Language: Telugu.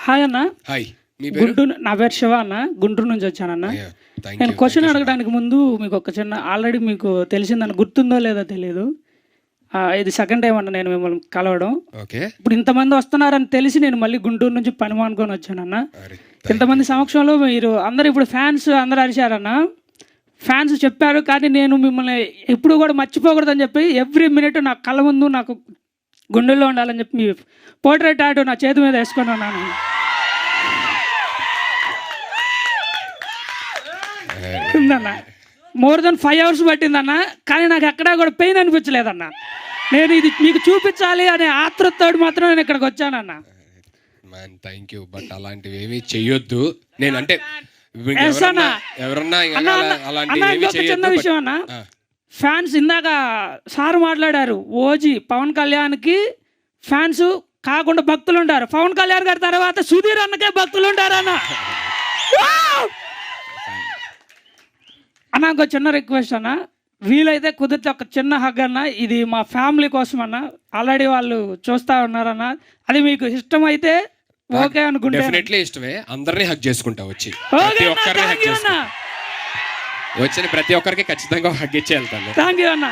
హాయ్ అన్న. హాయ్, మీ పేరు? గుంటూరు. నా పేరు శివ అన్న, గుంటూరు నుంచి వచ్చానన్న. నేను క్వశ్చన్ అడగడానికి ముందు మీకు ఒక చిన్న, ఆల్రెడీ మీకు తెలిసిందన్న, గుర్తుందో లేదో తెలియదు. ఇది సెకండ్ టైం అన్న నేను మిమ్మల్ని కలవడం. ఇప్పుడు ఇంతమంది వస్తున్నారని తెలిసి నేను మళ్ళీ గుంటూరు నుంచి పని మానుకొని వచ్చానన్న. ఇంతమంది సమక్షంలో మీరు అందరు ఇప్పుడు ఫ్యాన్స్ అందరూ అరిచారన్న. ఫ్యాన్స్ చెప్పారు, కానీ నేను మిమ్మల్ని ఎప్పుడు కూడా మర్చిపోకూడదని చెప్పి ఎవ్రీ మినిట్ నా కళ్ళ ముందు నాకు గుండెల్లో ఉండాలని చెప్పి మీ పోర్ట్రేట్ టాటూ నా చేతి మీద వేసుకొని ఉన్నాను. ఉందన్న, మోర్ దెన్ 5 hours పట్టిందన్న, కానీ నాకు ఎక్కడా కూడా పెయిన్ అనిపించలేదన్న. నేను ఇది మీకు చూపించాలి అనే ఆతృతతో మాత్రం నేను ఇక్కడికి వచ్చానన్న. Thank you. బట్ అలాంటివి ఏమీ చెయ్యొద్దు. నేను అంటే చిన్న విషయం అన్న, ఫ్యాన్స్ ఇందాక సార్ మాట్లాడారు, ఓజీ పవన్ కళ్యాణ్కి ఫ్యాన్స్ కాకుండా భక్తులు ఉంటారు. పవన్ కళ్యాణ్ గారి తర్వాత సుధీర్ అన్నకే భక్తులు ఉంటారన్న. అన్న ఇంకో చిన్న రిక్వెస్ట్ అన్న, వీలైతే కుదిరితే ఒక చిన్న హగ్ అన్న. ఇది మా ఫ్యామిలీ కోసం అన్న. ఆల్రెడీ వాళ్ళు చూస్తూ ఉన్నారన్న. అది మీకు ఇష్టం అయితే ఓకే అనుకుంటే. డెఫినెట్లీ ఇష్టమే. అందరినీ హగ్ చేసుకుంటా వచ్చి, ప్రతి ఒక్కరిని హగ్ చేసుకుంటా. వచ్చిన ప్రతి ఒక్కరికి ఖచ్చితంగా హగ్ ఇచ్చి వెళ్తాను. థ్యాంక్ యూ అన్న.